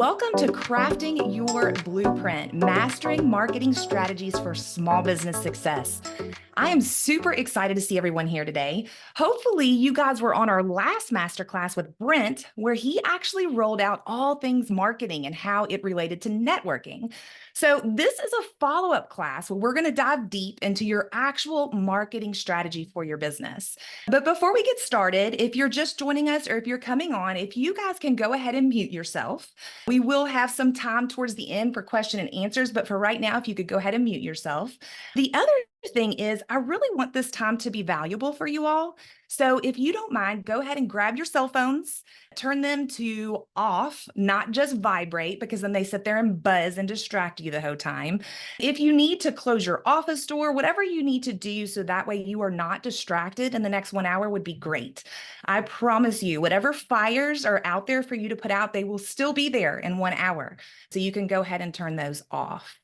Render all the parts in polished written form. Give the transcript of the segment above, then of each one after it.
Welcome to Crafting Your Blueprint, Mastering Marketing Strategies for Small Business Success. I am super excited to see everyone here today. Hopefully you guys were on our last masterclass with Brent, where he actually rolled out all things marketing and how it related to networking. So this is a follow-up class where we're going to dive deep into your actual marketing strategy for your business. But before we get started, if you're just joining us or if you're coming on, if you guys can go ahead and mute yourself. We will have some time towards the end for question and answers, but for right now, if you could go ahead and mute yourself. The other thing is, I really want this time to be valuable for you all. So if you don't mind, go ahead and grab your cell phones, turn them to off, not just vibrate, because then they sit there and buzz and distract you the whole time. If you need to close your office door, whatever you need to do so that way you are not distracted in the next 1 hour would be great. I promise you, whatever fires are out there for you to put out, they will still be there in 1 hour. So you can go ahead and turn those off.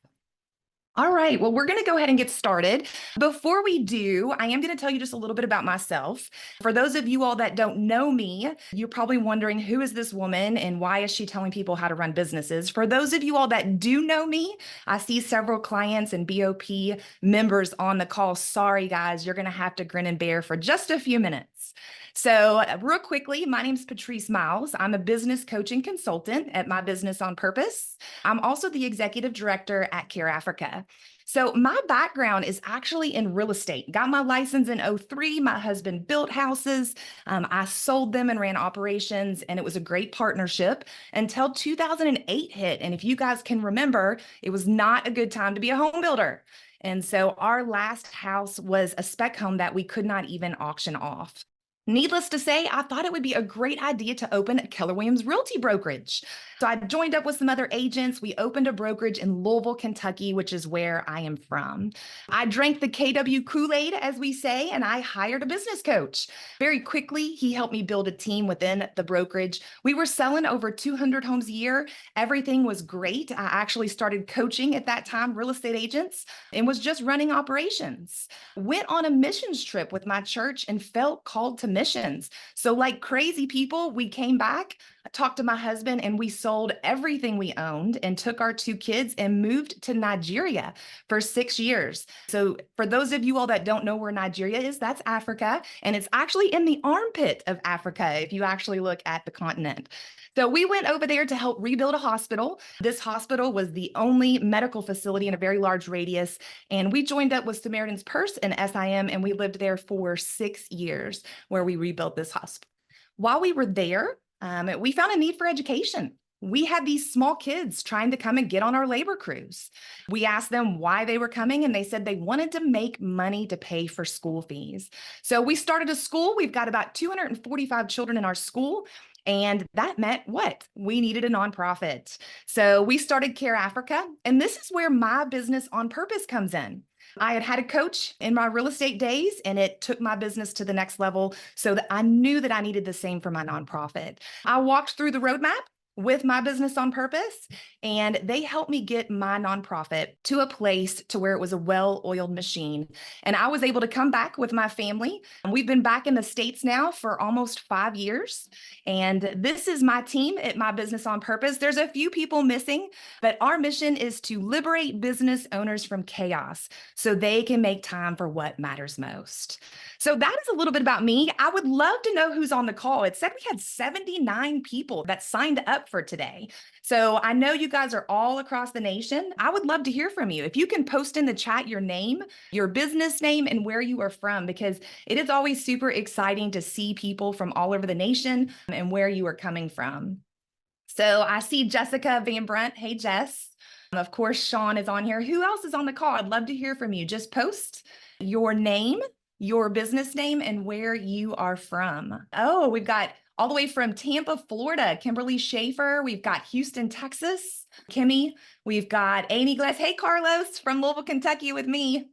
All right, well, we're going to go ahead and get started. Before we do, I am going to tell you just a little bit about myself. For those of you all that don't know me, you're probably wondering, who is this woman and why is she telling people how to run businesses? For those of you all that do know me, I see several clients and BOP members on the call. Sorry, guys, you're going to have to grin and bear for just a few minutes. So real quickly, my name is Patrice Miles. I'm a business coach and consultant at My Business on Purpose. I'm also the executive director at Care Africa. So my background is actually in real estate. Got my license in 2003. My husband built houses. I sold them and ran operations, and it was a great partnership until 2008 hit. And if you guys can remember, it was not a good time to be a home builder. And so our last house was a spec home that we could not even auction off. Needless to say, I thought it would be a great idea to open a Keller Williams realty brokerage. So I joined up with some other agents. We opened a brokerage in Louisville, Kentucky, which is where I am from. I drank the KW Kool-Aid, as we say, and I hired a business coach. Very quickly, he helped me build a team within the brokerage. We were selling over 200 homes a year. Everything was great. I actually started coaching at that time, real estate agents, and was just running operations. Went on a missions trip with my church and felt called to missions. So like crazy people, we came back, talked to my husband, and we sold everything we owned and took our 2 kids and moved to Nigeria for 6 years. So for those of you all that don't know where Nigeria is, that's Africa. And it's actually in the armpit of Africa, if you actually look at the continent. So we went over there to help rebuild a hospital. This hospital was the only medical facility in a very large radius. And we joined up with Samaritan's Purse and SIM, and we lived there for 6 years where we rebuilt this hospital. While we were there, we found a need for education. We had these small kids trying to come and get on our labor crews. We asked them why they were coming, and they said they wanted to make money to pay for school fees. So we started a school. We've got about 245 children in our school. And that meant what? We needed a nonprofit. So we started Care Africa, and this is where My Business on Purpose comes in. I had a coach in my real estate days, and it took my business to the next level so that I knew that I needed the same for my nonprofit. I walked through the roadmap with My Business on Purpose, and they helped me get my nonprofit to a place to where it was a well-oiled machine. And I was able to come back with my family. We've been back in the States now for almost 5 years. And this is my team at My Business on Purpose. There's a few people missing, but our mission is to liberate business owners from chaos so they can make time for what matters most. So that is a little bit about me. I would love to know who's on the call. It said we had 79 people that signed up for today. So I know you guys are all across the nation. I would love to hear from you. If you can post in the chat your name, your business name, and where you are from, because it is always super exciting to see people from all over the nation and where you are coming from. So I see Jessica Van Brunt. Hey, Jess. Of course, Sean is on here. Who else is on the call? I'd love to hear from you. Just post your name, your business name, and where you are from. Oh, we've got all the way from Tampa, Florida, Kimberly Schaefer. We've got Houston, Texas, Kimmy. We've got Amy Glass. Hey, Carlos from Louisville, Kentucky with me.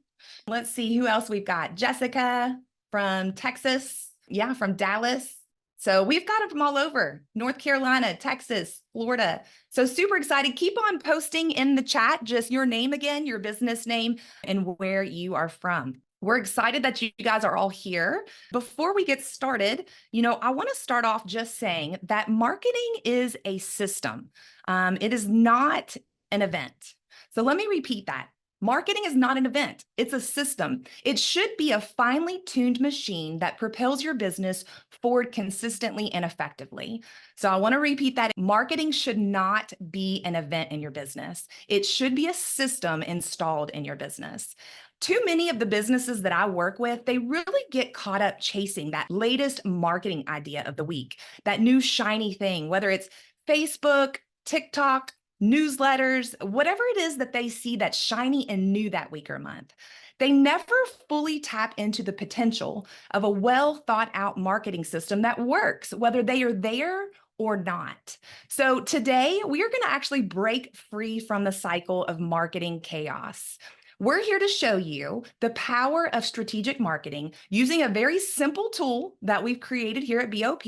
Let's see who else we've got. Jessica from Texas. Yeah, from Dallas. So we've got it from all over, North Carolina, Texas, Florida. So super excited. Keep on posting in the chat, just your name again, your business name, and where you are from. We're excited that you guys are all here. Before we get started, I want to start off just saying that marketing is a system. It is not an event. So let me repeat that. Marketing is not an event. It's a system. It should be a finely tuned machine that propels your business forward consistently and effectively. So I want to repeat that. Marketing should not be an event in your business. It should be a system installed in your business. Too many of the businesses that I work with, they really get caught up chasing that latest marketing idea of the week, that new shiny thing, whether it's Facebook, TikTok, newsletters, whatever it is that they see that's shiny and new that week or month. They never fully tap into the potential of a well thought out marketing system that works, whether they are there or not. So today we are going to actually break free from the cycle of marketing chaos. We're here to show you the power of strategic marketing using a very simple tool that we've created here at BOP.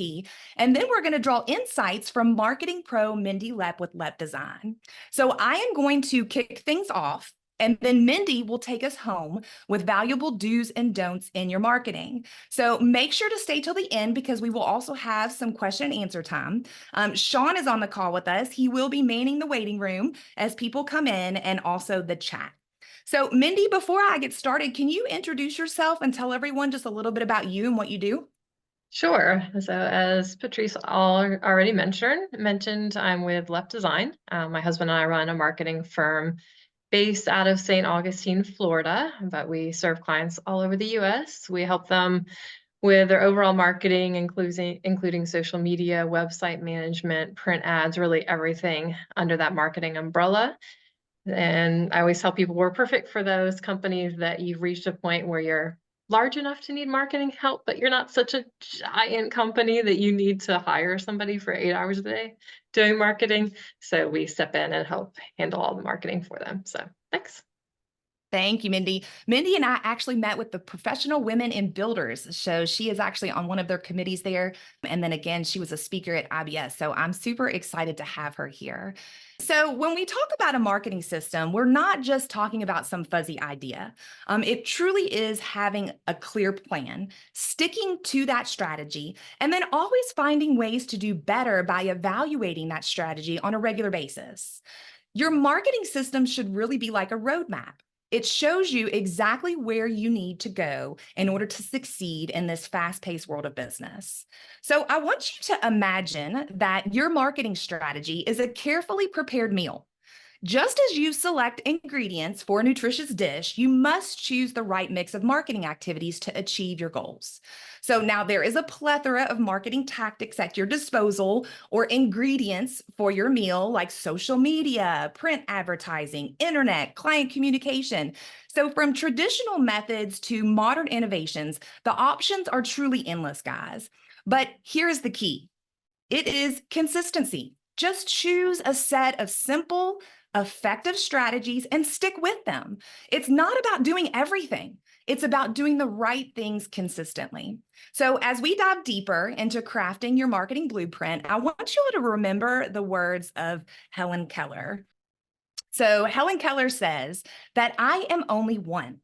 And then we're going to draw insights from marketing pro Mindy Lepp with Lepp Design. So I am going to kick things off. And then Mindy will take us home with valuable do's and don'ts in your marketing. So make sure to stay till the end because we will also have some question and answer time. Sean is on the call with us. He will be manning the waiting room as people come in and also the chat. So Mindy, before I get started, can you introduce yourself and tell everyone just a little bit about you and what you do? Sure. So as Patrice already mentioned, I'm with Lepp Design. My husband and I run a marketing firm based out of St. Augustine, Florida, but we serve clients all over the US. We help them with their overall marketing, including social media, website management, print ads, really everything under that marketing umbrella. And I always tell people we're perfect for those companies that you've reached a point where you're large enough to need marketing help, but you're not such a giant company that you need to hire somebody for 8 hours a day doing marketing. So we step in and help handle all the marketing for them. So thanks. Thank you, Mindy. Mindy and I actually met with the Professional Women in Builders. So she is actually on one of their committees there. And then again, she was a speaker at IBS. So I'm super excited to have her here. So when we talk about a marketing system, we're not just talking about some fuzzy idea. It truly is having a clear plan, sticking to that strategy, and then always finding ways to do better by evaluating that strategy on a regular basis. Your marketing system should really be like a roadmap. It shows you exactly where you need to go in order to succeed in this fast-paced world of business. So I want you to imagine that your marketing strategy is a carefully prepared meal. Just as you select ingredients for a nutritious dish, you must choose the right mix of marketing activities to achieve your goals. So now there is a plethora of marketing tactics at your disposal or ingredients for your meal, like social media, print advertising, internet, client communication. So from traditional methods to modern innovations, the options are truly endless, guys. But here's the key. It is consistency. Just choose a set of simple, effective strategies and stick with them. It's not about doing everything. It's about doing the right things consistently. So as we dive deeper into crafting your marketing blueprint, I want you all to remember the words of Helen Keller. So Helen Keller says that I am only one,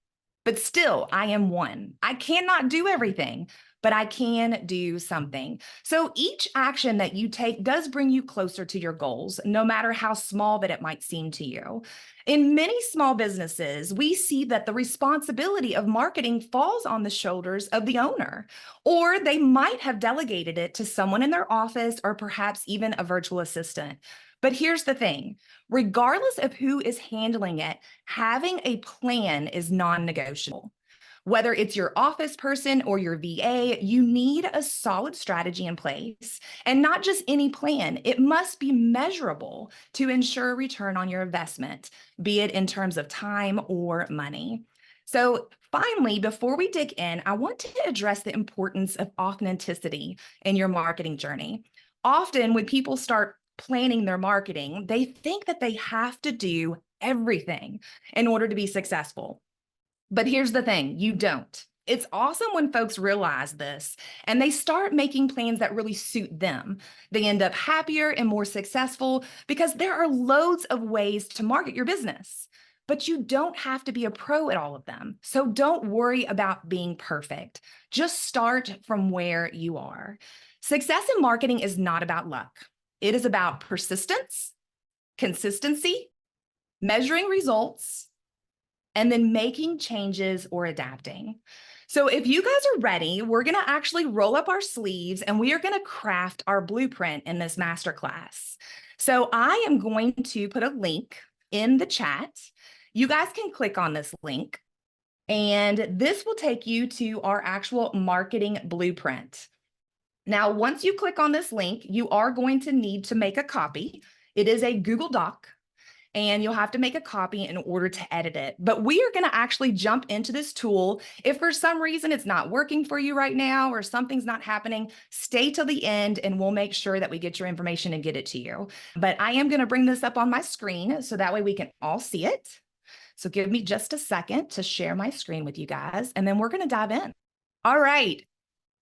but still I am one. I cannot do everything, but I can do something. So each action that you take does bring you closer to your goals, no matter how small that it might seem to you. In many small businesses, we see that the responsibility of marketing falls on the shoulders of the owner, or they might have delegated it to someone in their office or perhaps even a virtual assistant. But here's the thing, regardless of who is handling it, having a plan is non-negotiable. Whether it's your office person or your VA, you need a solid strategy in place, and not just any plan. It must be measurable to ensure a return on your investment, be it in terms of time or money. So finally, before we dig in, I want to address the importance of authenticity in your marketing journey. Often when people start planning their marketing, they think that they have to do everything in order to be successful. But here's the thing, you don't. It's awesome when folks realize this and they start making plans that really suit them. They end up happier and more successful because there are loads of ways to market your business. but you don't have to be a pro at all of them. So don't worry about being perfect. Just start from where you are. Success in marketing is not about luck. It is about persistence, consistency, measuring results, and then making changes or adapting. So if you guys are ready, we're going to actually roll up our sleeves and we are going to craft our blueprint in this masterclass. So I am going to put a link in the chat. You guys can click on this link and this will take you to our actual marketing blueprint. Now, once you click on this link, you are going to need to make a copy. It is a Google Doc, and you'll have to make a copy in order to edit it. But we are going to actually jump into this tool. If for some reason it's not working for you right now or something's not happening, stay till the end and we'll make sure that we get your information and get it to you. But I am going to bring this up on my screen so that way we can all see it. So give me just a second to share my screen with you guys, and then we're going to dive in. All right.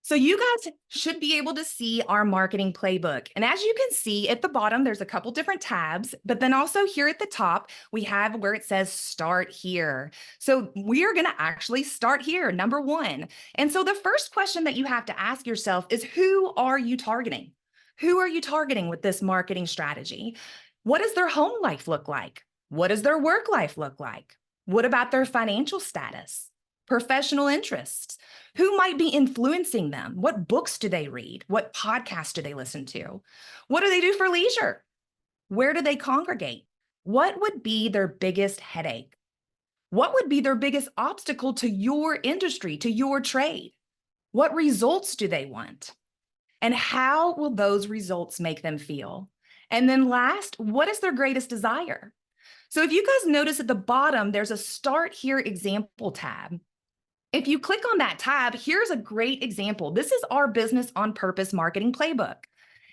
So you guys should be able to see our marketing playbook. And as you can see at the bottom, there's a couple different tabs, but then also here at the top, we have where it says start here. So we are going to actually start here, number one. And so the first question that you have to ask yourself is, who are you targeting? Who are you targeting with this marketing strategy? What does their home life look like? What does their work life look like? What about their financial status? Professional interests? Who might be influencing them? What books do they read? What podcasts do they listen to? What do they do for leisure? Where do they congregate? What would be their biggest headache? What would be their biggest obstacle to your industry, to your trade? What results do they want? And how will those results make them feel? And then last, what is their greatest desire? So if you guys notice at the bottom, there's a Start Here example tab. If you click on that tab, here's a great example. This is our Business on Purpose marketing playbook.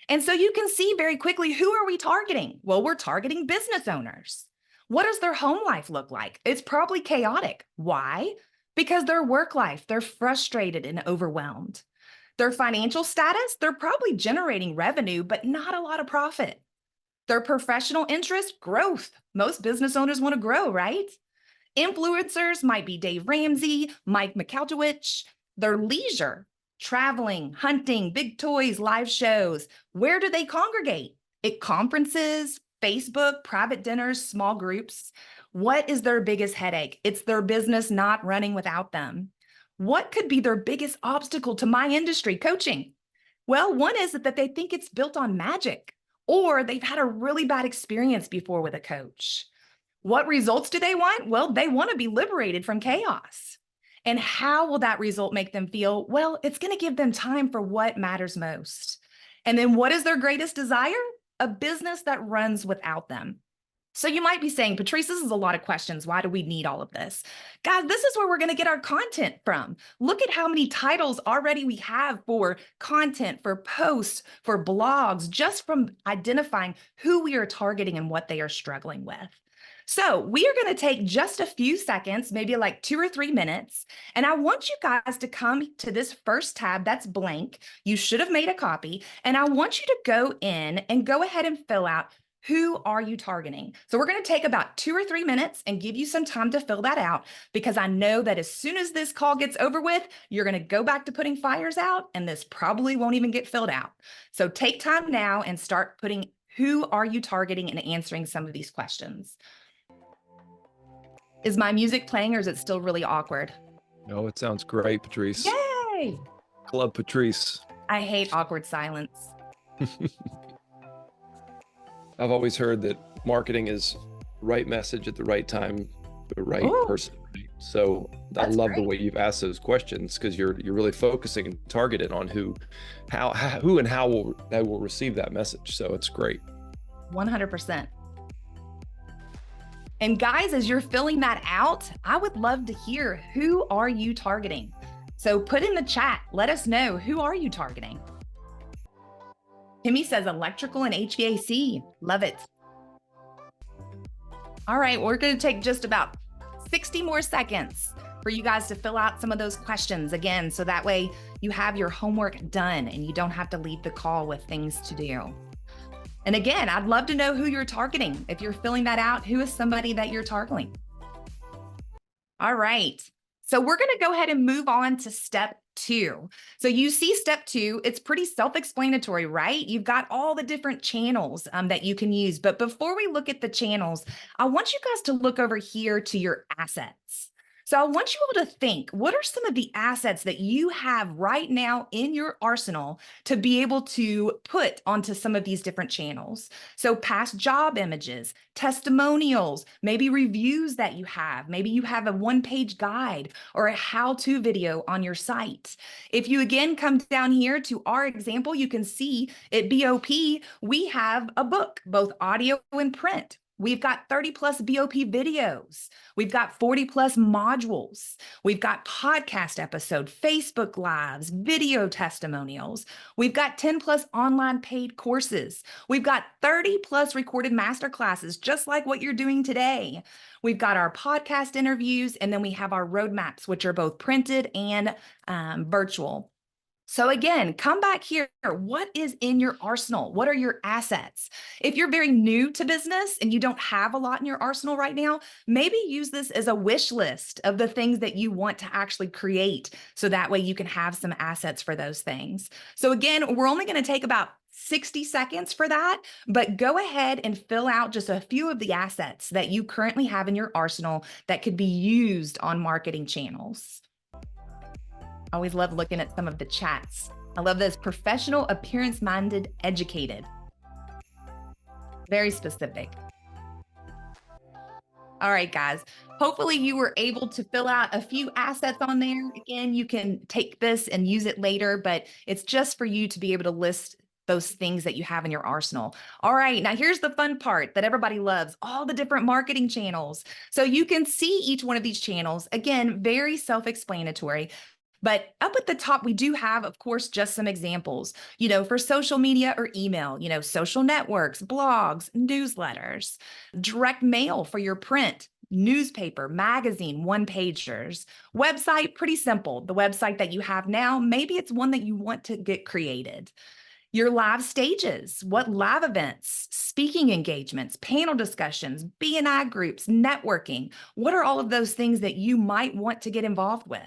And so you can see very quickly, who are we targeting? Well, we're targeting business owners. What does their home life look like? It's probably chaotic. Why? Because their work life, they're frustrated and overwhelmed. Their financial status, they're probably generating revenue, but not a lot of profit. Their professional interest, growth. Most business owners want to grow, right? Influencers might be Dave Ramsey, Mike McAltowich. Their leisure, traveling, hunting, big toys, live shows. Where do they congregate? At conferences, Facebook, private dinners, small groups. What is their biggest headache? It's their business not running without them. What could be their biggest obstacle to my industry, coaching? Well, one is that they think it's built on magic, or they've had a really bad experience before with a coach. What results do they want? Well, they want to be liberated from chaos. And how will that result make them feel? Well, it's going to give them time for what matters most. And then what is their greatest desire? A business that runs without them. So you might be saying, Patrice, this is a lot of questions. Why do we need all of this? Guys, this is where we're going to get our content from. Look at how many titles already we have for content, for posts, for blogs, just from identifying who we are targeting and what they are struggling with. So we are going to take just a few seconds, maybe like 2 or 3 minutes. And I want you guys to come to this first tab that's blank. You should have made a copy. And I want you to go in and go ahead and fill out, who are you targeting? So we're going to take about 2 or 3 minutes and give you some time to fill that out, because I know that as soon as this call gets over with, you're going to go back to putting fires out and this probably won't even get filled out. So take time now and start putting, who are you targeting, and answering some of these questions. Is my music playing, or is it still really awkward? No, it sounds great, Patrice. Yay! Club Patrice. I hate awkward silence. I've always heard that marketing is right message at the right time, the right person. Right? So I love the way you've asked those questions, because you're really focusing and targeted on who and how will receive that message. So it's great. 100%. And guys, as you're filling that out, I would love to hear, who are you targeting? So put in the chat, let us know, who are you targeting? Timmy says electrical and HVAC. Love it. All right, we're going to take just about 60 more seconds for you guys to fill out some of those questions again, so that way you have your homework done and you don't have to leave the call with things to do. And again, I'd love to know who you're targeting. If you're filling that out, who is somebody that you're targeting? All right. So we're going to go ahead and move on to step 2. So you see step 2, it's pretty self-explanatory, right? You've got all the different channels that you can use. But before we look at the channels, I want you guys to look over here to your assets. So I want you all to think, what are some of the assets that you have right now in your arsenal to be able to put onto some of these different channels? So past job images, testimonials, maybe reviews that you have. Maybe you have a one-page guide or a how-to video on your site. If you again come down here to our example, you can see at BOP, we have a book, both audio and print. We've got 30 plus BOP videos. We've got 40 plus modules. We've got podcast episode, Facebook lives, video testimonials. We've got 10 plus online paid courses. We've got 30 plus recorded masterclasses, just like what you're doing today. We've got our podcast interviews, and then we have our roadmaps, which are both printed and virtual. So again, come back here. What is in your arsenal? What are your assets? If you're very new to business and you don't have a lot in your arsenal right now, maybe use this as a wish list of the things that you want to actually create. So that way you can have some assets for those things. So again, we're only going to take about 60 seconds for that, but go ahead and fill out just a few of the assets that you currently have in your arsenal that could be used on marketing channels. I always love looking at some of the chats. I love this: professional, appearance-minded, educated. Very specific. All right, guys. Hopefully you were able to fill out a few assets on there. Again, you can take this and use it later, but it's just for you to be able to list those things that you have in your arsenal. All right, now here's the fun part that everybody loves: all the different marketing channels. So you can see each one of these channels. Again, very self-explanatory. But up at the top, we do have, of course, just some examples, for social media or email, social networks, blogs, newsletters, direct mail for your print, newspaper, magazine, one-pagers, website, pretty simple. The website that you have now, maybe it's one that you want to get created. Your live stages, what live events, speaking engagements, panel discussions, B&I groups, networking, what are all of those things that you might want to get involved with?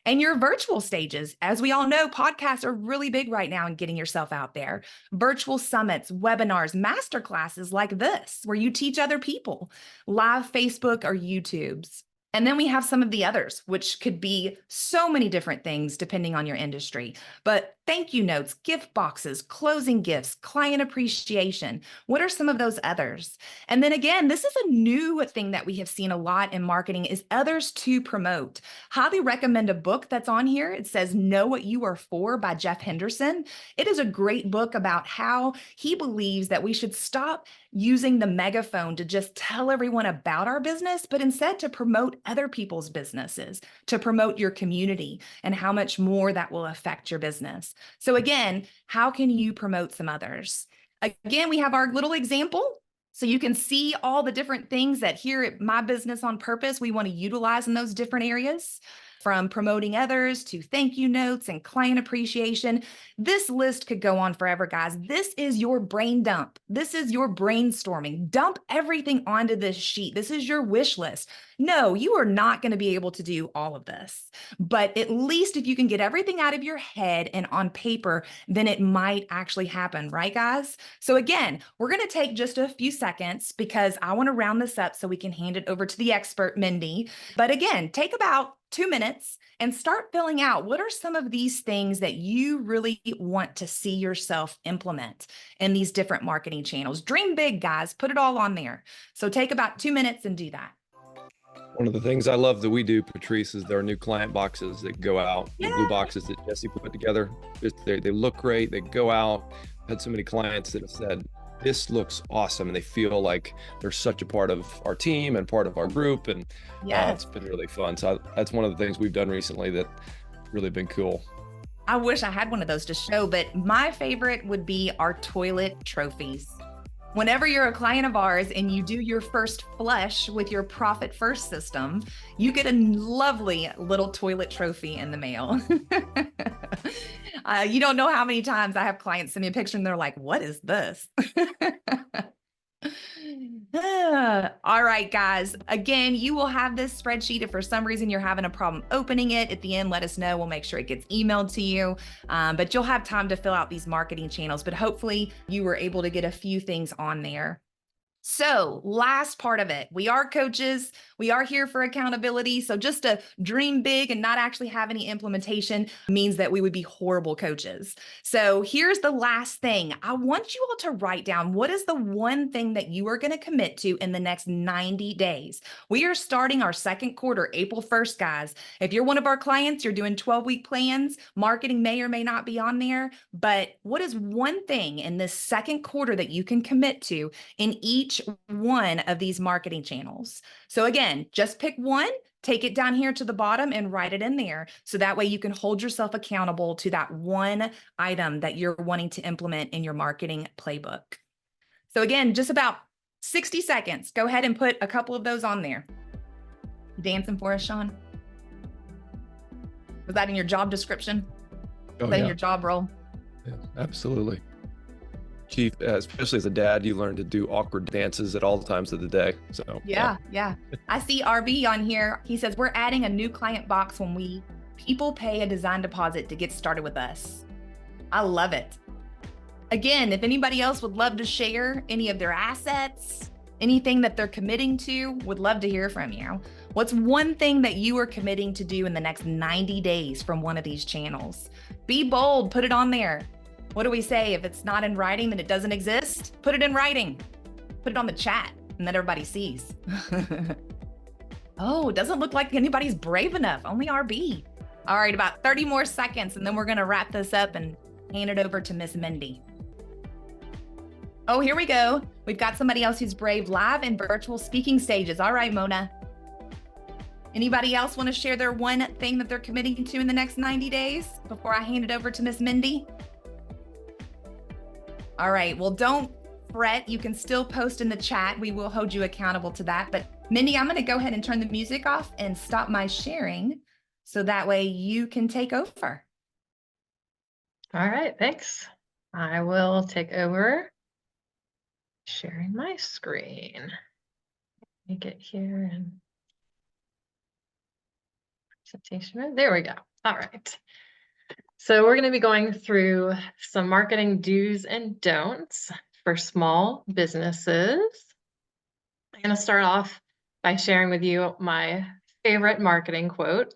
And your virtual stages. As we all know, podcasts are really big right now in getting yourself out there. Virtual summits, webinars, masterclasses like this, where you teach other people, live Facebook or YouTubes. And then we have some of the others, which could be so many different things depending on your industry. But thank you notes, gift boxes, closing gifts, client appreciation. What are some of those others? And then again, this is a new thing that we have seen a lot in marketing, is others to promote. Highly recommend a book that's on here. It says Know What You Are For by Jeff Henderson. It is a great book about how he believes that we should stop using the megaphone to just tell everyone about our business, but instead to promote other people's businesses, to promote your community, and how much more that will affect your business. So again, how can you promote some others? Again, we have our little example. So you can see all the different things that here at My Business on Purpose, we want to utilize in those different areas. From promoting others to thank you notes and client appreciation. This list could go on forever, guys. This is your brain dump. This is your brainstorming. Dump everything onto this sheet. This is your wish list. No, you are not going to be able to do all of this. But at least if you can get everything out of your head and on paper, then it might actually happen, right, guys? So again, we're going to take just a few seconds because I want to round this up so we can hand it over to the expert, Mindy. But again, take about 2 minutes and start filling out what are some of these things that you really want to see yourself implement in these different marketing channels. Dream big, guys. Put it all on there. So take about 2 minutes and do that. One of the things I love that we do, Patrice, is there are new client boxes that go out, the blue boxes that Jesse put together. They look great. They go out. I've had so many clients that have said, this looks awesome, and they feel like they're such a part of our team and part of our group, and it's been really fun. So that's one of the things we've done recently that really been cool. I wish I had one of those to show, but my favorite would be our toilet trophies. Whenever you're a client of ours and you do your first flush with your Profit First system, you get a lovely little toilet trophy in the mail. You don't know how many times I have clients send me a picture and they're like, what is this? All right, guys. Again, you will have this spreadsheet. If for some reason you're having a problem opening it at the end, let us know. We'll make sure it gets emailed to you. But you'll have time to fill out these marketing channels. But hopefully you were able to get a few things on there. So last part of it, we are coaches. We are here for accountability. So just to dream big and not actually have any implementation means that we would be horrible coaches. So here's the last thing. I want you all to write down what is the one thing that you are going to commit to in the next 90 days. We are starting our second quarter, April 1st, guys. If you're one of our clients, you're doing 12-week plans. Marketing may or may not be on there, but what is one thing in this second quarter that you can commit to in each one of these marketing channels? So again, just pick one, take it down here to the bottom and write it in there. So that way you can hold yourself accountable to that one item that you're wanting to implement in your marketing playbook. So again, just about 60 seconds. Go ahead and put a couple of those on there. Dancing for us, Sean? Was that in your job description? Oh, Was that yeah. in your job role? Yeah, absolutely. Chief, especially as a dad, you learn to do awkward dances at all times of the day. So Yeah. I see RB on here. He says, we're adding a new client box when people pay a design deposit to get started with us. I love it. Again, if anybody else would love to share any of their assets, anything that they're committing to, would love to hear from you. What's one thing that you are committing to do in the next 90 days from one of these channels? Be bold, put it on there. What do we say? If it's not in writing, then it doesn't exist. Put it in writing. Put it on the chat and that everybody sees. Oh, it doesn't look like anybody's brave enough. Only RB. All right, about 30 more seconds, and then we're going to wrap this up and hand it over to Miss Mindy. Oh, here we go. We've got somebody else who's brave. Live and virtual speaking stages. All right, Mona. Anybody else want to share their one thing that they're committing to in the next 90 days before I hand it over to Miss Mindy? All right, well, don't fret. You can still post in the chat. We will hold you accountable to that. But Mindy, I'm going to go ahead and turn the music off and stop my sharing so that way you can take over. All right, thanks. I will take over sharing my screen. Let me get here and presentation mode. There we go. All right. So we're going to be going through some marketing do's and don'ts for small businesses. I'm going to start off by sharing with you my favorite marketing quote,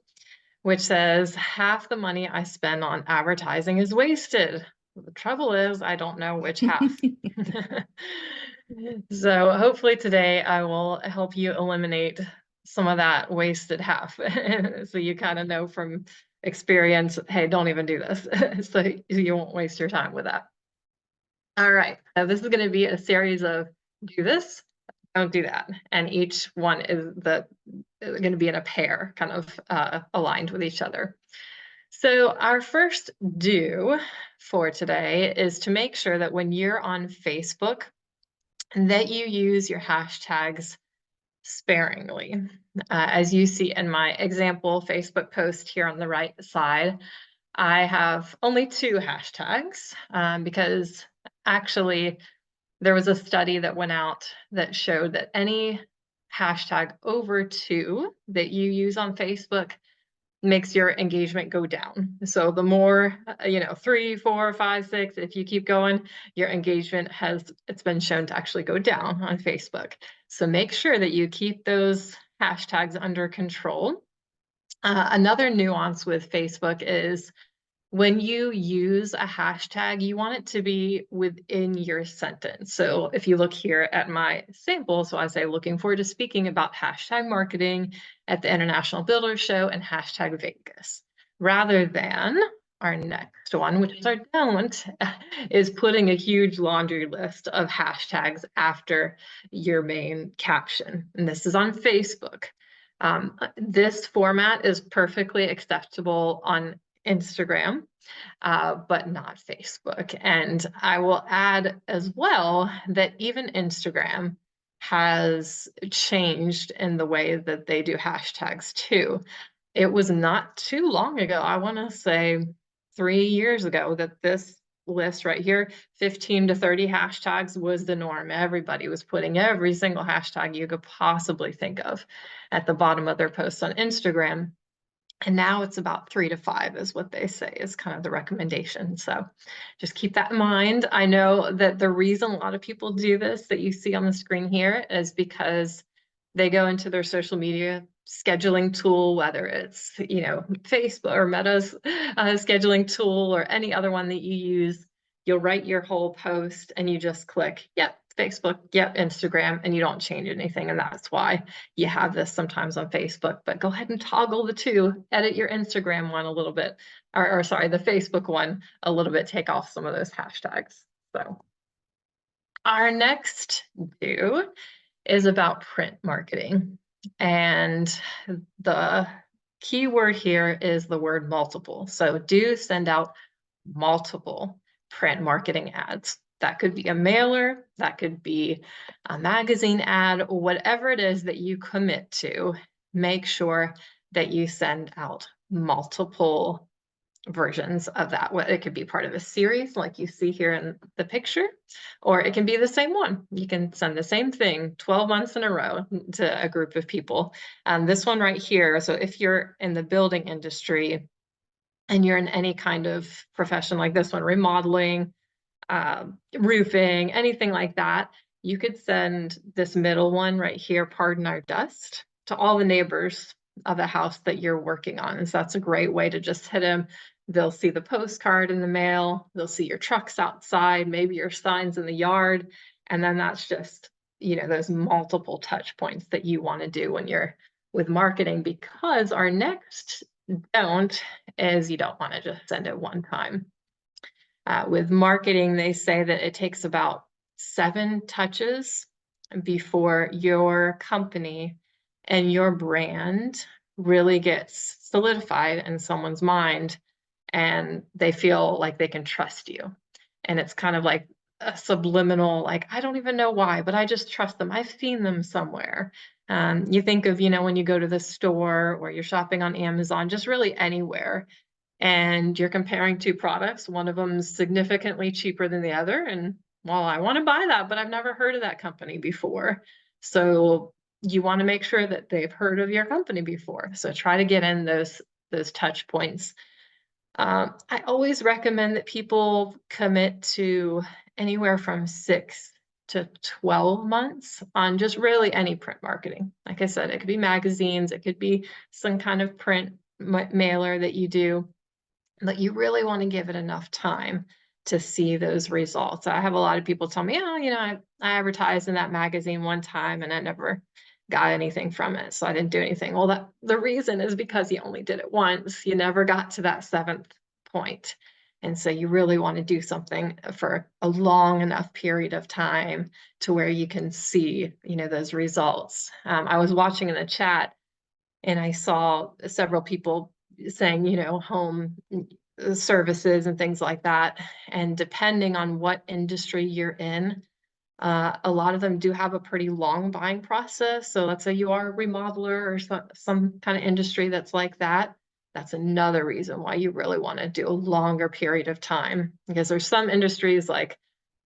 which says, half the money I spend on advertising is wasted. The trouble is, I don't know which half. So hopefully today I will help you eliminate some of that wasted half. So you kind of know from experience, hey, don't even do this. So you won't waste your time with that. All right, this is going to be a series of do this, don't do that. And each one is going to be in a pair, kind of aligned with each other. So our first do for today is to make sure that when you're on Facebook, that you use your hashtags sparingly. As you see in my example Facebook post here on the right side, I have only 2 hashtags because actually there was a study that went out that showed that any hashtag over 2 that you use on Facebook makes your engagement go down. So the more, 3, 4, 5, 6, if you keep going, your engagement it's been shown to actually go down on Facebook. So make sure that you keep those hashtags under control. Another nuance with Facebook is when you use a hashtag, you want it to be within your sentence. So if you look here at my sample, so I say, looking forward to speaking about hashtag marketing at the International Builder Show and hashtag Vegas, rather than our next one, which is our don't, is putting a huge laundry list of hashtags after your main caption. And this is on Facebook. This format is perfectly acceptable on Instagram, but not Facebook. And I will add as well that even Instagram has changed in the way that they do hashtags too. It was not too long ago, I want to say 3 years ago, that this list right here, 15 to 30 hashtags was the norm. Everybody was putting every single hashtag you could possibly think of at the bottom of their posts on Instagram. And now it's about 3 to 5 is what they say is kind of the recommendation. So just keep that in mind. I know that the reason a lot of people do this that you see on the screen here is because they go into their social media scheduling tool, whether it's, Facebook or Meta's scheduling tool or any other one that you use. You'll write your whole post and you just click, yep, Facebook, yep, Instagram, and you don't change anything. And that's why you have this sometimes on Facebook, but go ahead and toggle the two, edit your Instagram one a little bit, or sorry, the Facebook one a little bit, take off some of those hashtags. So our next do is about print marketing. And the key word here is the word multiple. So do send out multiple print marketing ads. That could be a mailer, that could be a magazine ad, whatever it is that you commit to, make sure that you send out multiple versions of that. It could be part of a series like you see here in the picture, or it can be the same one. You can send the same thing 12 months in a row to a group of people. This one right here, so if you're in the building industry and you're in any kind of profession like this one, remodeling, roofing, anything like that, you could send this middle one right here, pardon our dust, to all the neighbors of the house that you're working on. And so that's a great way to just hit them. They'll see the postcard in the mail, they'll see your trucks outside, maybe your signs in the yard. And then that's just, those multiple touch points that you want to do when you're with marketing, because our next don't is you don't want to just send it one time. With marketing, they say that it takes about 7 touches before your company and your brand really gets solidified in someone's mind and they feel like they can trust you. And it's kind of like a subliminal, like, I don't even know why, but I just trust them. I've seen them somewhere. You think of, when you go to the store or you're shopping on Amazon, just really anywhere, and you're comparing 2 products, one of them is significantly cheaper than the other. And well, I want to buy that, but I've never heard of that company before. So you want to make sure that they've heard of your company before. So try to get in those touch points. I always recommend that people commit to anywhere from 6 to 12 months on just really any print marketing. Like I said, it could be magazines, it could be some kind of print mailer that you do, but you really want to give it enough time to see those results. I have a lot of people tell me, I advertised in that magazine one time and I never got anything from it, so I didn't do anything. Well, the reason is because you only did it once. You never got to that 7th point. And so you really want to do something for a long enough period of time to where you can see, those results. I was watching in the chat and I saw several people saying, home services and things like that. And depending on what industry you're in, a lot of them do have a pretty long buying process. So let's say you are a remodeler or some kind of industry that's like that. That's another reason why you really want to do a longer period of time, because there's some industries like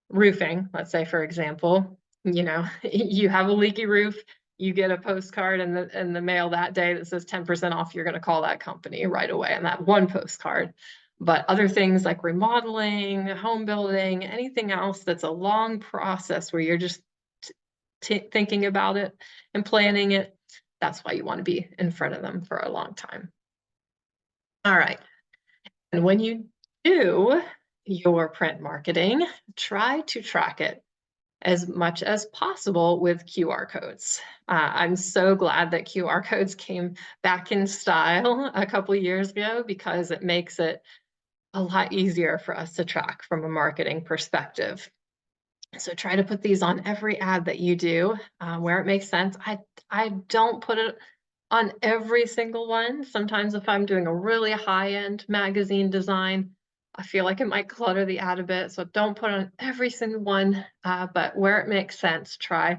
roofing, let's say, for example, you have a leaky roof, you get a postcard in the mail that day that says 10% off, you're going to call that company right away on that one postcard. But other things like remodeling, home building, anything else that's a long process where you're just thinking about it and planning it, that's why you want to be in front of them for a long time. All right. And when you do your print marketing, try to track it as much as possible with QR codes. I'm so glad that QR codes came back in style a couple of years ago, because it makes it a lot easier for us to track from a marketing perspective. So try to put these on every ad that you do where it makes sense. I don't put it on every single one. Sometimes if I'm doing a really high-end magazine design, I feel like it might clutter the ad a bit. So don't put on every single one, but where it makes sense, try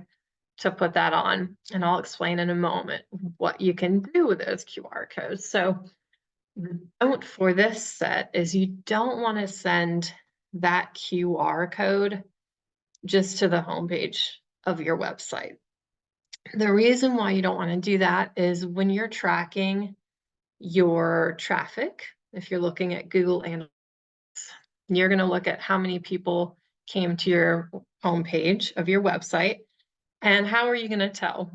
to put that on. And I'll explain in a moment what you can do with those QR codes. So the don't for this set is you don't want to send that QR code just to the homepage of your website. The reason why you don't want to do that is when you're tracking your traffic, if you're looking at Google Analytics, you're going to look at how many people came to your homepage of your website. And how are you going to tell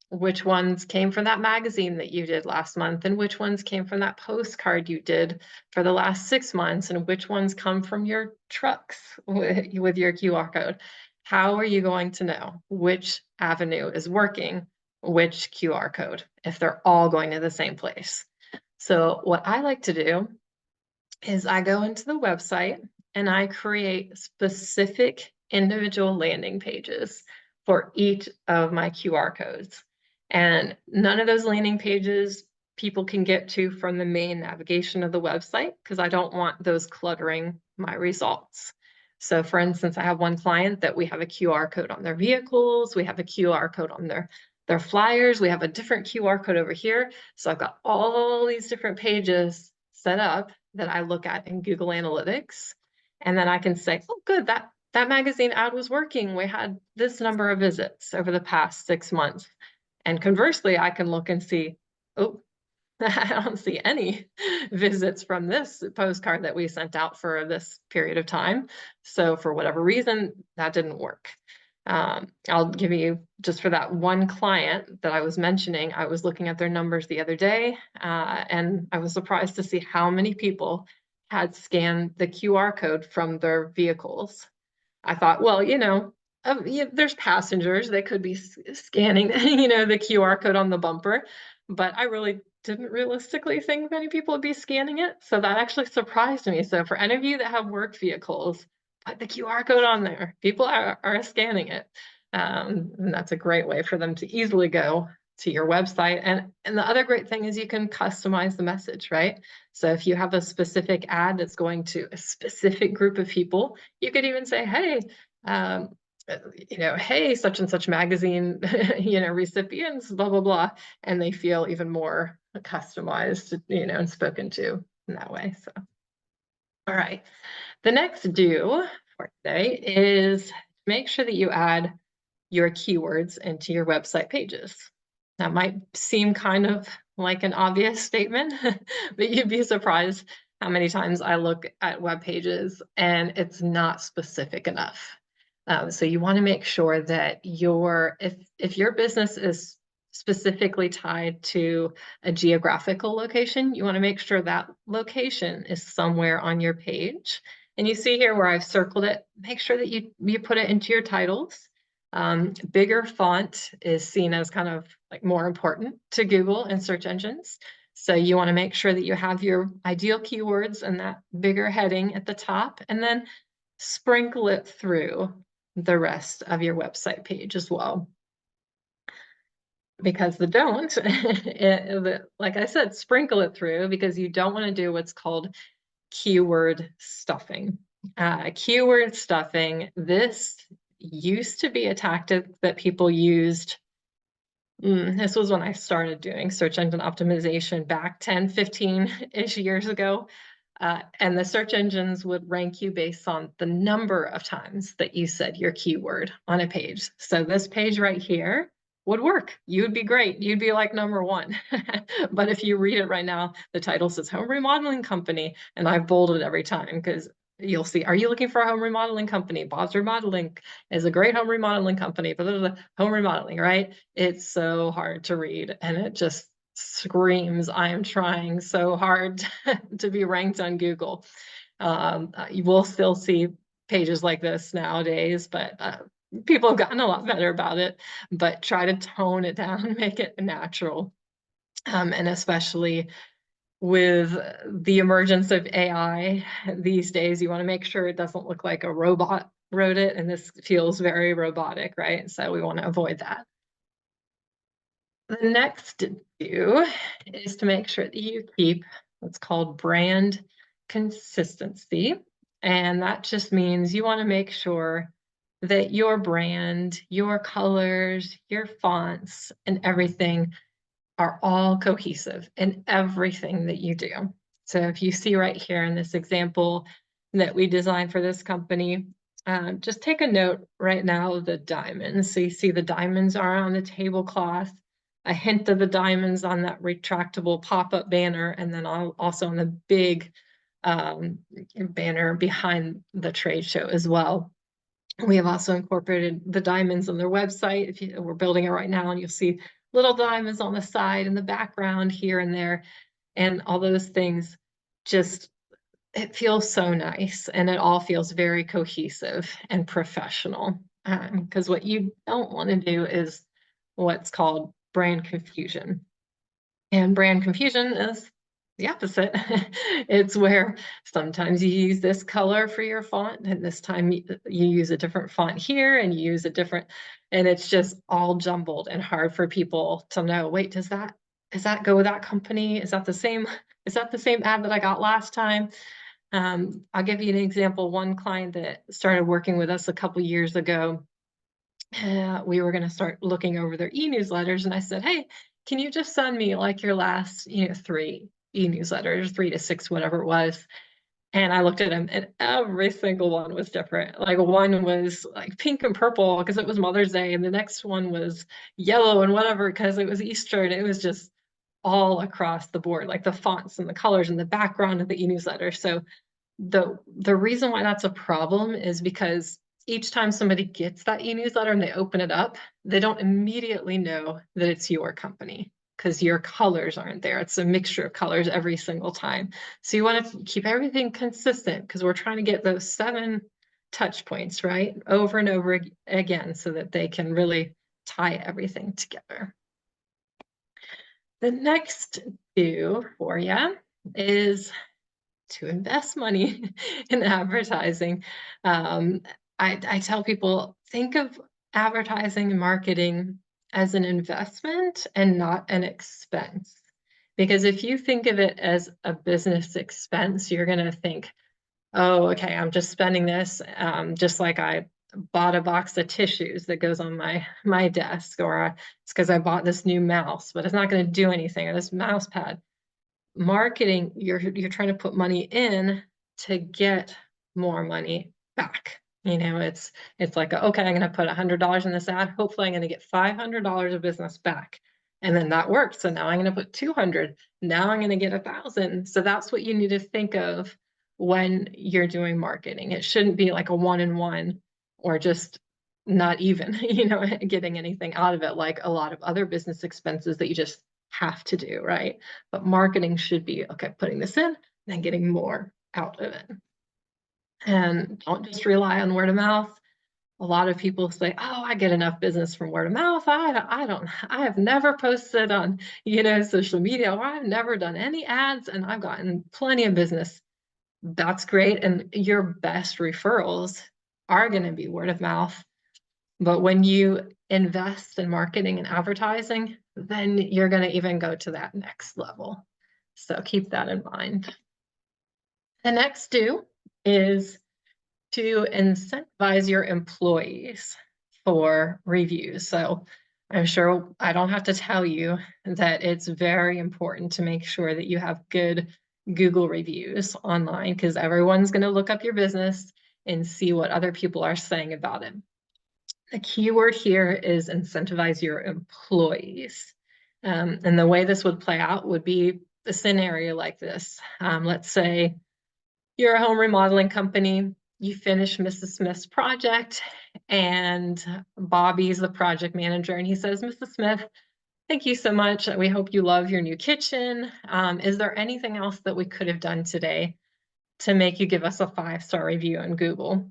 which ones came from that magazine that you did last month, and which ones came from that postcard you did for the last 6 months, and which ones come from your trucks with your QR code? How are you going to know which avenue is working, which QR code, if they're all going to the same place? So what I like to do is I go into the website and I create specific individual landing pages for each of my QR codes. And none of those landing pages people can get to from the main navigation of the website, because I don't want those cluttering my results. So for instance, I have one client that we have a QR code on their vehicles, we have a QR code on their flyers, we have a different QR code over here. So I've got all these different pages set up that I look at in Google Analytics. And then I can say, oh, good, that magazine ad was working. We had this number of visits over the past 6 months. And conversely, I can look and see, oh, I don't see any visits from this postcard that we sent out for this period of time. So for whatever reason, that didn't work. I'll give you, just for that one client that I was mentioning, I was looking at their numbers the other day, and I was surprised to see how many people had scanned the QR code from their vehicles. I thought, well, there's passengers, they could be scanning, the QR code on the bumper, but I really didn't realistically think many people would be scanning it. So that actually surprised me. So for any of you that have work vehicles, put the QR code on there. People are scanning it. And that's a great way for them to easily go to your website. And the other great thing is you can customize the message, right? So if you have a specific ad that's going to a specific group of people, you could even say, hey, hey, such and such magazine, recipients, blah, blah, blah. And they feel even more customized, and spoken to in that way. So, all right. The next do for today is make sure that you add your keywords into your website pages. That might seem kind of like an obvious statement, but you'd be surprised how many times I look at web pages and it's not specific enough. So you want to make sure that if your business is specifically tied to a geographical location, you want to make sure that location is somewhere on your page. And you see here where I've circled it, make sure that you put it into your titles. Bigger font is seen as kind of like more important to Google and search engines. So you want to make sure that you have your ideal keywords and that bigger heading at the top, and then sprinkle it through the rest of your website page as well. Because the don't, like I said, sprinkle it through, because you don't want to do what's called keyword stuffing. Keyword stuffing, this used to be a tactic that people used. This was when I started doing search engine optimization back 10, 15-ish years ago. And the search engines would rank you based on the number of times that you said your keyword on a page. So this page right here would work. You'd be great. You'd be like number one. But if you read it right now, the title says home remodeling company, and I've bolded every time because you'll see, are you looking for a home remodeling company? Bob's Remodeling is a great home remodeling company, but home remodeling, right? It's so hard to read, and it just screams, I am trying so hard to be ranked on Google. You will still see pages like this nowadays, but people have gotten a lot better about it. But try to tone it down and make it natural. And especially with the emergence of AI these days, you want to make sure it doesn't look like a robot wrote it, and this feels very robotic, right? So we want to avoid that. The next do is to make sure that you keep what's called brand consistency. And that just means you want to make sure that your brand, your colors, your fonts, and everything are all cohesive in everything that you do. So if you see right here in this example, that we designed for this company. Just take a note right now of the diamonds. So you see the diamonds are on the tablecloth, a hint of the diamonds on that retractable pop-up banner, and then also on the big banner behind the trade show as well. We have also incorporated the diamonds on their website. We're building it right now, and you'll see little diamonds on the side in the background here and there, and all those things. Just, it feels so nice, and it all feels very cohesive and professional. Because what you don't want to do is what's called brand confusion. And brand confusion is the opposite. It's where sometimes you use this color for your font, and this time you use a different font here, and you use a different, and it's just all jumbled and hard for people to know, wait, does that go with that company? Is that the same ad that I got last time? I'll give you an example. One client that started working with us a couple years ago, we were going to start looking over their e-newsletters, and I said, hey, can you just send me like your last 3 e-newsletters, 3 to 6, whatever it was. And I looked at them, and every single one was different. Like one was like pink and purple because it was Mother's Day, and the next one was yellow and whatever because it was Easter. And it was just all across the board, like the fonts and the colors and the background of the e-newsletter. So the reason why that's a problem is because each time somebody gets that e-newsletter and they open it up, they don't immediately know that it's your company because your colors aren't there. It's a mixture of colors every single time. So you want to keep everything consistent because we're trying to get those 7 touch points, right? Over and over again so that they can really tie everything together. The next do for you is to invest money in advertising. I tell people, think of advertising and marketing as an investment and not an expense. Because if you think of it as a business expense, you're going to think, oh, okay, I'm just spending this, just like I bought a box of tissues that goes on my desk, or it's because I bought this new mouse, but it's not going to do anything, or this mouse pad. Marketing, you're trying to put money in to get more money back. It's like, okay, I'm going to put $100 in this ad. Hopefully I'm going to get $500 of business back. And then that worked. So now I'm going to put 200. Now I'm going to get 1,000. So that's what you need to think of when you're doing marketing. It shouldn't be like a 1-in-1 or just not even, getting anything out of it, like a lot of other business expenses that you just have to do, right? But marketing should be, okay, putting this in and then getting more out of it. And don't just rely on word of mouth. A lot of people say, oh, I get enough business from word of mouth. I have never posted on, social media, or I've never done any ads and I've gotten plenty of business. That's great. And your best referrals are going to be word of mouth. But when you invest in marketing and advertising, then you're going to even go to that next level. So keep that in mind. The next do is to incentivize your employees for reviews. So I'm sure I don't have to tell you that it's very important to make sure that you have good Google reviews online, because everyone's going to look up your business and see what other people are saying about it. The key word here is incentivize your employees. And the way this would play out would be a scenario like this. Let's say you're a home remodeling company. You finish Mrs. Smith's project, and Bobby's the project manager, and he says, Mrs. Smith, thank you so much. We hope you love your new kitchen. Is there anything else that we could have done today to make you give us a 5-star review on Google?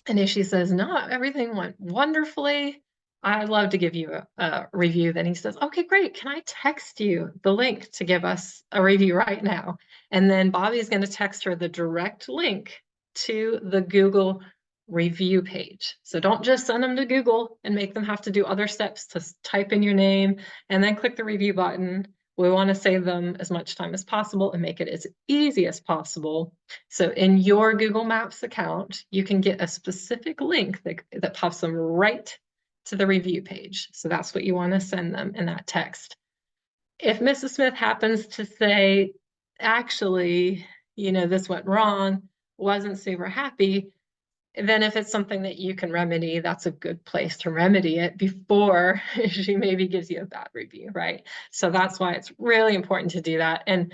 And if she says, no, everything went wonderfully, I'd love to give you a review. Then he says, okay, great. Can I text you the link to give us a review right now? And then Bobby's going to text her the direct link to the Google review page. So don't just send them to Google and make them have to do other steps to type in your name and then click the review button. We want to save them as much time as possible and make it as easy as possible. So in your Google Maps account, you can get a specific link that pops them right to the review page. So that's what you want to send them in that text. If Mrs. Smith happens to say, actually, this went wrong, wasn't super happy, then if it's something that you can remedy, that's a good place to remedy it before she maybe gives you a bad review, right? So that's why it's really important to do that. And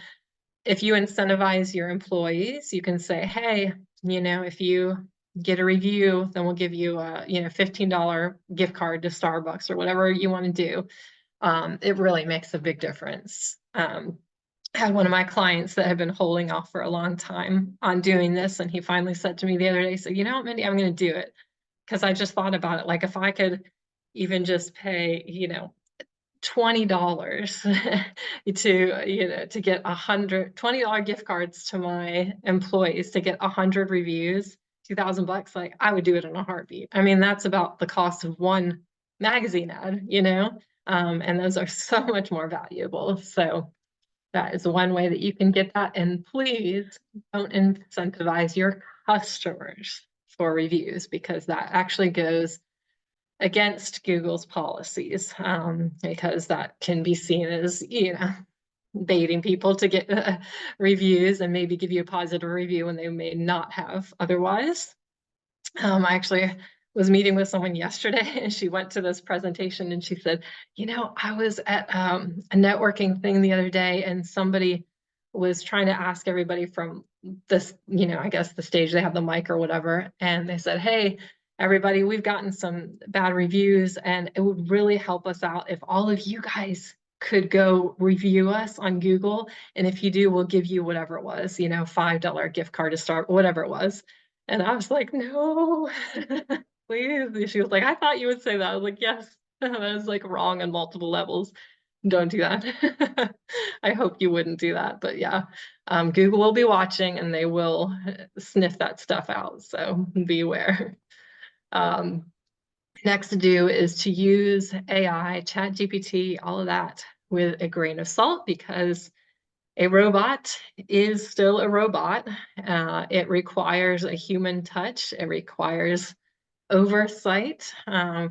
if you incentivize your employees, you can say, hey, if you get a review, then we'll give you a, $15 gift card to Starbucks or whatever you want to do. It really makes a big difference. I had one of my clients that had been holding off for a long time on doing this. And he finally said to me the other day, so, Mindy, I'm going to do it. Because I just thought about it. Like if I could even just pay, $20 to get $20 gift cards to my employees to get 100 reviews, $2,000, like I would do it in a heartbeat. I mean, that's about the cost of one magazine ad, and those are so much more valuable. So that is one way that you can get that. And please don't incentivize your customers for reviews, because that actually goes against Google's policies, because that can be seen as, baiting people to get reviews and maybe give you a positive review when they may not have otherwise. I actually was meeting with someone yesterday and she went to this presentation and she said, I was at a networking thing the other day and somebody was trying to ask everybody from this, I guess the stage, they have the mic or whatever. And they said, hey, everybody, we've gotten some bad reviews and it would really help us out if all of you guys could go review us on Google. And if you do, we'll give you whatever it was, $5 gift card to start, whatever it was. And I was like, no, please. She was like, I thought you would say that. I was like, yes, that was like wrong on multiple levels. Don't do that. I hope you wouldn't do that. But yeah, Google will be watching and they will sniff that stuff out. So beware. Next to do is to use AI, Chat GPT, all of that with a grain of salt, because a robot is still a robot. It requires a human touch. It requires oversight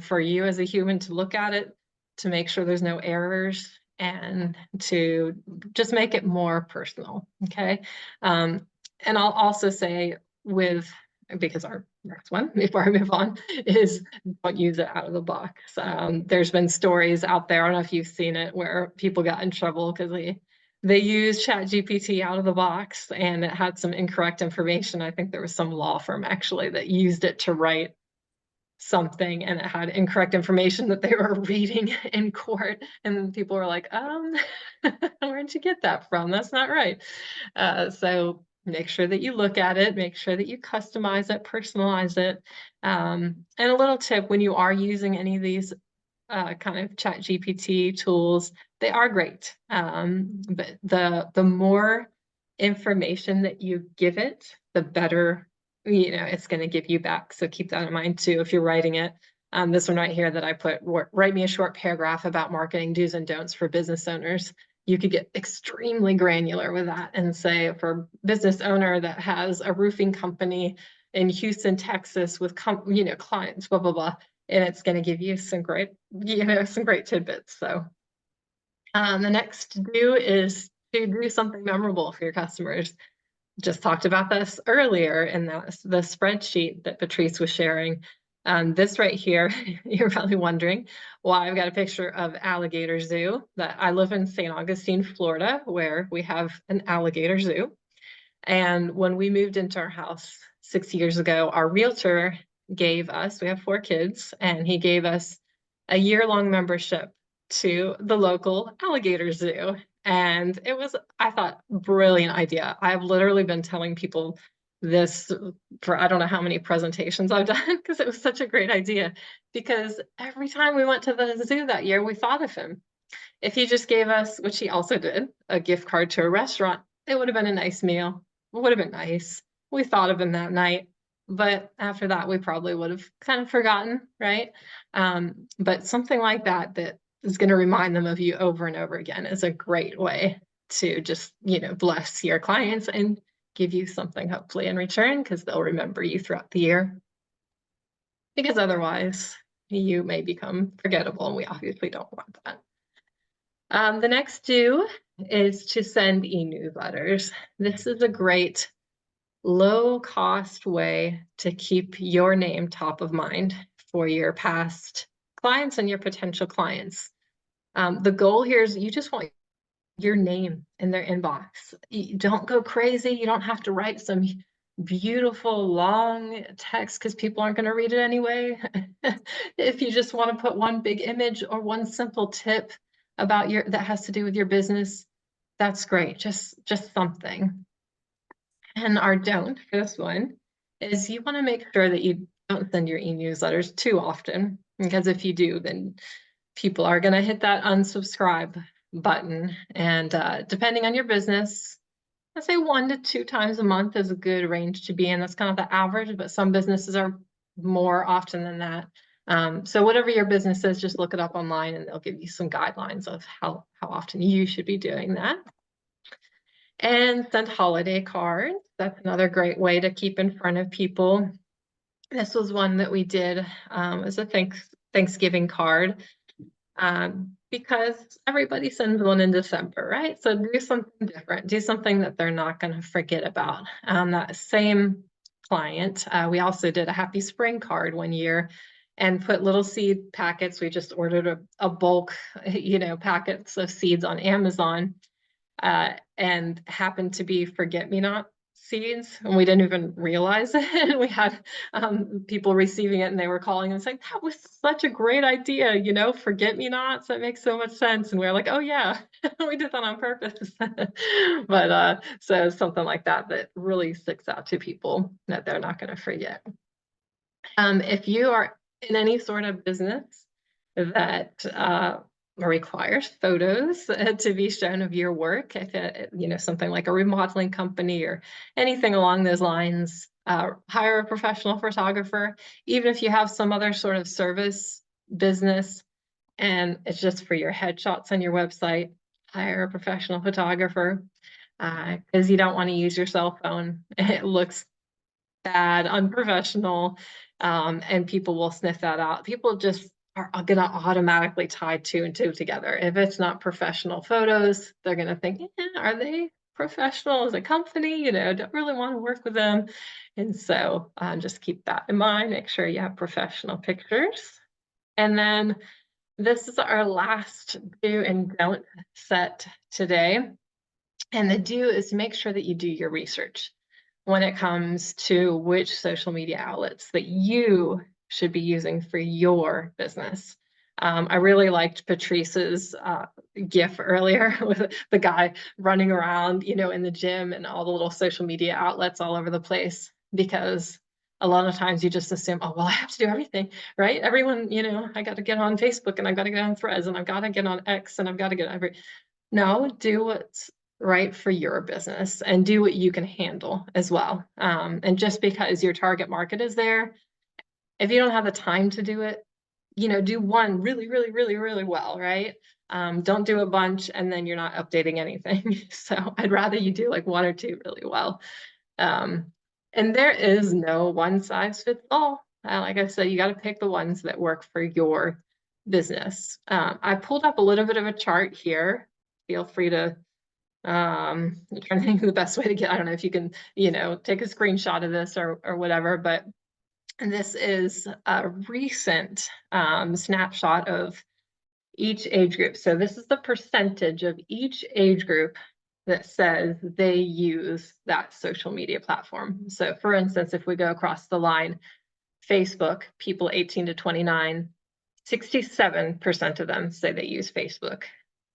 for you as a human to look at it, to make sure there's no errors, and to just make it more personal, okay? And I'll also say because our next one, before I move on, is don't use it out of the box. There's been stories out there, I don't know if you've seen it, where people got in trouble because they used Chat GPT out of the box and it had some incorrect information. I think there was some law firm actually that used it to write something and it had incorrect information that they were reading in court. And people were like, where'd you get that from? That's not right. So make sure that you look at it, make sure that you customize it, personalize it. And a little tip, when you are using any of these kind of Chat GPT tools, they are great. But the more information that you give it, the better, it's going to give you back. So keep that in mind too, if you're writing it. This one right here that I put, write me a short paragraph about marketing do's and don'ts for business owners. You could get extremely granular with that and say, for a business owner that has a roofing company in Houston, Texas with clients, blah, blah, blah. And it's going to give you some great, some great tidbits. So the next to do is to do something memorable for your customers. Just talked about this earlier in the spreadsheet that Patrice was sharing. This right here, you're probably wondering why I've got a picture of Alligator Zoo. That I live in St. Augustine, Florida, where we have an alligator zoo. And when we moved into our house 6 years ago, our realtor gave us, we have 4 kids, and he gave us a year-long membership to the local alligator zoo. And it was, I thought, brilliant idea. I've literally been telling people this for I don't know how many presentations I've done, because it was such a great idea. Because every time we went to the zoo that year, we thought of him. If he just gave us, which he also did, a gift card to a restaurant, it would have been a nice meal. It would have been nice. We thought of him that night. But after that, we probably would have kind of forgotten, right? But something like that is going to remind them of you over and over again is a great way to just, bless your clients and give you something hopefully in return, because they'll remember you throughout the year. Because otherwise, you may become forgettable, and we obviously don't want that. The next do is to send e-newsletters. This is a great low cost way to keep your name top of mind for your past clients and your potential clients. The goal here is you just want your name in their inbox. You don't go crazy. You don't have to write some beautiful long text because people aren't going to read it anyway. If you just want to put one big image or one simple tip about that has to do with your business, that's great. Just something. And our don't for this one is you want to make sure that you don't send your e-newsletters too often, because if you do, then people are going to hit that unsubscribe button. And depending on your business, I'd say 1 to 2 times a month is a good range to be in. That's kind of the average, but some businesses are more often than that. So whatever your business is, just look it up online and they'll give you some guidelines of how often you should be doing that. And send holiday cards. That's another great way to keep in front of people. This was one that we did as a Thanksgiving card. Because everybody sends one in December, right? So do something different, do something that they're not going to forget about. That same client, we also did a happy spring card one year and put little seed packets. We just ordered a bulk, packets of seeds on Amazon and happened to be forget-me-not seeds, and we didn't even realize it. We had people receiving it and they were calling and saying, that was such a great idea, forget-me-nots, that makes so much sense. And we were like, oh yeah, we did that on purpose. But so something like that really sticks out to people that they're not going to forget. If you are in any sort of business that requires photos to be shown of your work, if it, something like a remodeling company or anything along those lines, hire a professional photographer. Even if you have some other sort of service business and it's just for your headshots on your website, hire a professional photographer because you don't want to use your cell phone. It looks bad, unprofessional, and people will sniff that out. People just are going to automatically tie 2 and 2 together. If it's not professional photos, they're going to think, are they professional as a company? Don't really want to work with them. And so just keep that in mind. Make sure you have professional pictures. And then this is our last do and don't set today. And the do is make sure that you do your research when it comes to which social media outlets that you should be using for your business. I really liked Patrice's GIF earlier with the guy running around, in the gym and all the little social media outlets all over the place, because a lot of times you just assume, oh, well, I have to do everything, right? Everyone, I got to get on Facebook and I've got to get on Threads and I've got to get on X and I've got to get No, do what's right for your business and do what you can handle as well. And just because your target market is there, if you don't have the time to do it, do one really, really, really, really well, right? Don't do a bunch and then you're not updating anything. So I'd rather you do like 1 or 2 really well. And there is no one size fits all. Like I said, you got to pick the ones that work for your business. I pulled up a little bit of a chart here. Feel free to I'm trying to think of the best way to get, I don't know if you can, take a screenshot of this or whatever, but this is a recent snapshot of each age group. So this is the percentage of each age group that says they use that social media platform. So for instance, if we go across the line, Facebook, people 18 to 29, 67% of them say they use Facebook.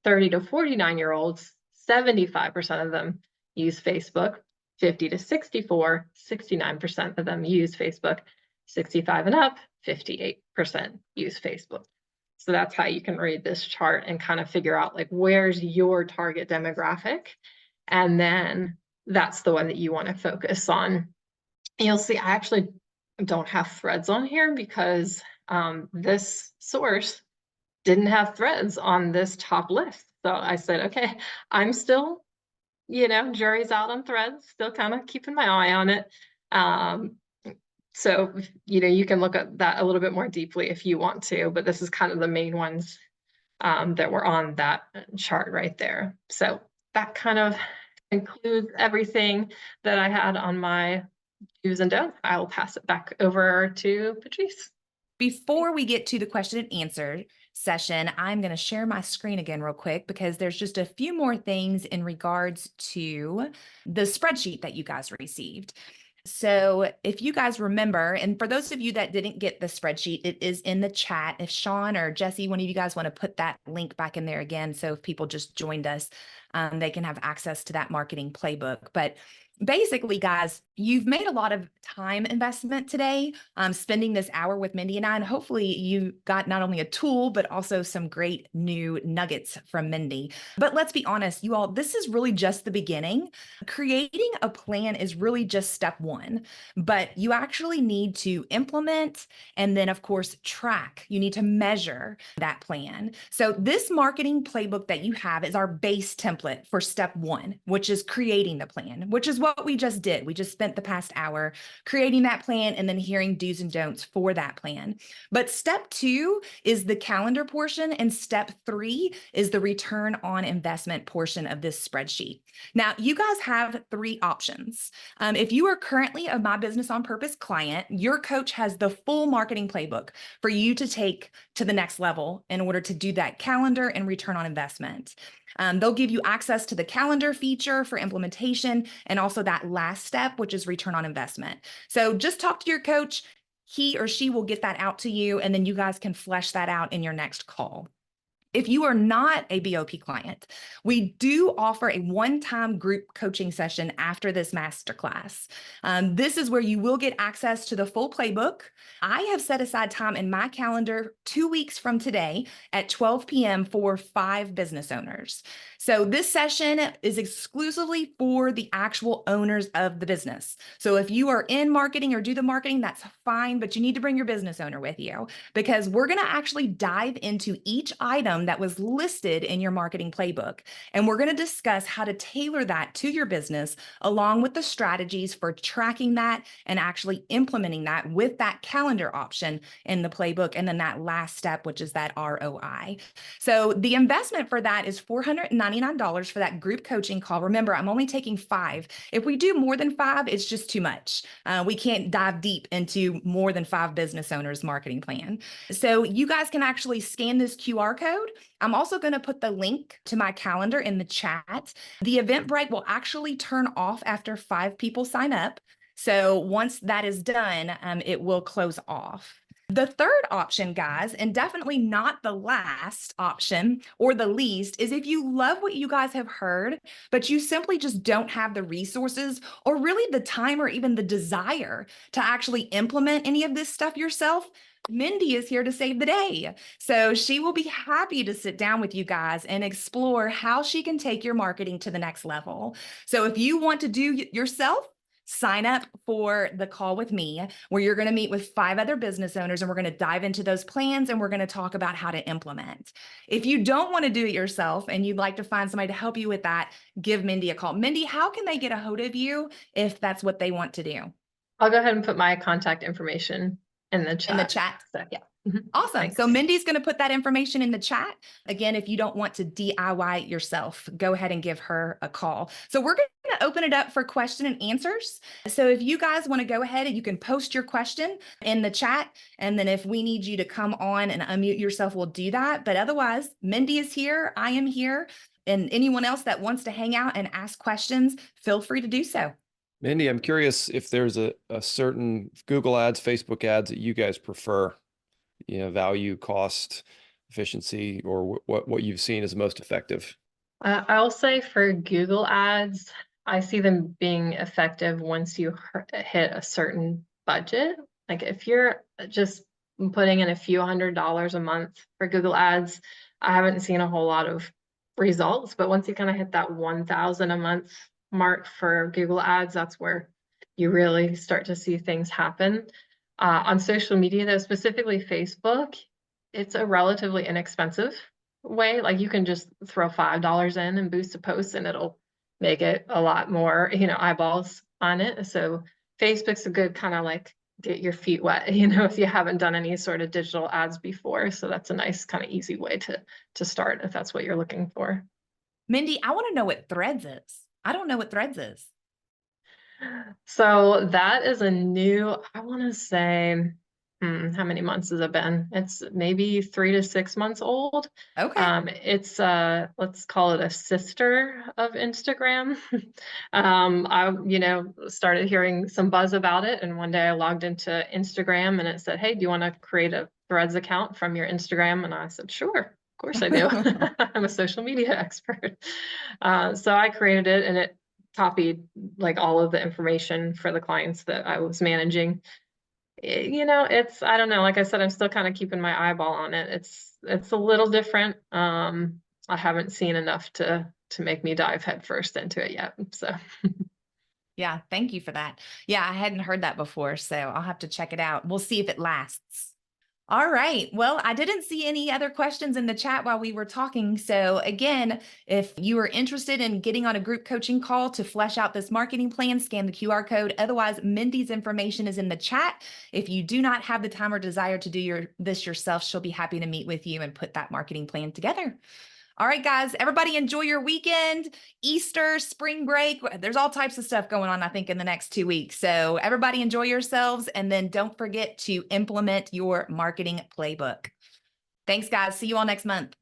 30 to 49-year-olds, 75% of them use Facebook. 50 to 64, 69% of them use Facebook. 65 and up, 58% use Facebook. So that's how you can read this chart and kind of figure out like where's your target demographic. And then that's the one that you want to focus on. You'll see I actually don't have Threads on here because this source didn't have Threads on this top list. So I said, okay, I'm still, jury's out on Threads, still kind of keeping my eye on it. So, you can look at that a little bit more deeply if you want to, but this is kind of the main ones that were on that chart right there. So that kind of includes everything that I had on my do's and don'ts. I will pass it back over to Patrice. Before we get to the question and answer session, I'm going to share my screen again real quick because there's just a few more things in regards to the spreadsheet that you guys received. So if you guys remember, and for those of you that didn't get the spreadsheet, it is in the chat. If Sean or Jesse, one of you guys want to put that link back in there again, so if people just joined us, they can have access to that marketing playbook. But basically, guys, you've made a lot of time investment today, spending this hour with Mindy and I, and hopefully you got not only a tool, but also some great new nuggets from Mindy. But let's be honest, you all, this is really just the beginning. Creating a plan is really just step one, but you actually need to implement and then, of course, track. You need to measure that plan. So this marketing playbook that you have is our base template for step one, which is creating the plan, which is what we just did. We just spent the past hour creating that plan and then hearing do's and don'ts for that plan. But step two is the calendar portion, and step three is the return on investment portion of this spreadsheet. Now, you guys have three options. If you are currently a My Business on Purpose client, your coach has the full marketing playbook for you to take to the next level in order to do that calendar and return on investment. They'll give you access to the calendar feature for implementation and also that last step, which is return on investment. So just talk to your coach. He or she will get that out to you, and then you guys can flesh that out in your next call. If you are not a BOP client, we do offer a one-time group coaching session after this masterclass. This is where you will get access to the full playbook. I have set aside time in my calendar 2 weeks from today at 12 p.m. for 5 business owners. So this session is exclusively for the actual owners of the business. So if you are in marketing or do the marketing, that's fine, but you need to bring your business owner with you because we're going to actually dive into each item that was listed in your marketing playbook. And we're going to discuss how to tailor that to your business along with the strategies for tracking that and actually implementing that with that calendar option in the playbook. And then that last step, which is that ROI. So the investment for that is $499 for that group coaching call. Remember, I'm only taking 5. If we do more than 5, it's just too much. We can't dive deep into more than 5 business owners' marketing plan. So you guys can actually scan this QR code. I'm also going to put the link to my calendar in the chat. The Eventbrite will actually turn off after 5 people sign up. So once that is done, it will close off. The third option, guys, and definitely not the last option or the least, is if you love what you guys have heard, but you simply just don't have the resources or really the time or even the desire to actually implement any of this stuff yourself, Mindy is here to save the day. So she will be happy to sit down with you guys and explore how she can take your marketing to the next level. So if you want to do yourself, sign up for the call with me, where you're going to meet with 5 other business owners and we're going to dive into those plans and we're going to talk about how to implement. If you don't want to do it yourself and you'd like to find somebody to help you with that, give Mindy a call. Mindy, how can they get a hold of you if that's what they want to do? I'll go ahead and put my contact information in the chat. In the chat? So, yeah. Awesome. Thanks. So Mindy's going to put that information in the chat. Again, if you don't want to DIY it yourself, go ahead and give her a call. So we're going to open it up for question and answers. So if you guys want to go ahead and you can post your question in the chat. And then if we need you to come on and unmute yourself, we'll do that. But otherwise, Mindy is here. I am here. And anyone else that wants to hang out and ask questions, feel free to do so. Mindy, I'm curious if there's a certain Google ads, Facebook ads that you guys prefer, value, cost, efficiency, or what you've seen is most effective. I'll say for Google ads, I see them being effective once you hit a certain budget. Like if you're just putting in a few $100s a month for Google ads, I haven't seen a whole lot of results, but once you kind of hit that 1,000 a month mark for Google ads, that's where you really start to see things happen. On social media, though, specifically Facebook, it's a relatively inexpensive way. Like you can just throw $5 in and boost a post and it'll make it a lot more, eyeballs on it. So Facebook's a good kind of like get your feet wet, if you haven't done any sort of digital ads before. So that's a nice kind of easy way to start if that's what you're looking for. Mindy, I want to know what Threads is. I don't know what Threads is. So that is a new, I want to say, how many months has it been? It's maybe 3 to 6 months old. Okay. It's let's call it a sister of Instagram. I started hearing some buzz about it, and one day I logged into Instagram and it said, "Hey, do you want to create a Threads account from your Instagram?" And I said, "Sure, of course I do." I'm a social media expert. So I created it, and it copied like all of the information for the clients that I was managing. I don't know, like I said, I'm still kind of keeping my eyeball on it. It's a little different. I haven't seen enough to make me dive headfirst into it yet. So Yeah, thank you for that. Yeah, I hadn't heard that before, so I'll have to check it out. We'll see if it lasts. All right. Well, I didn't see any other questions in the chat while we were talking. So again, if you are interested in getting on a group coaching call to flesh out this marketing plan, scan the QR code. Otherwise, Mindy's information is in the chat. If you do not have the time or desire to do this yourself, she'll be happy to meet with you and put that marketing plan together. All right, guys, everybody enjoy your weekend, Easter, spring break. There's all types of stuff going on, I think, in the next 2 weeks. So everybody enjoy yourselves. And then don't forget to implement your marketing playbook. Thanks, guys. See you all next month.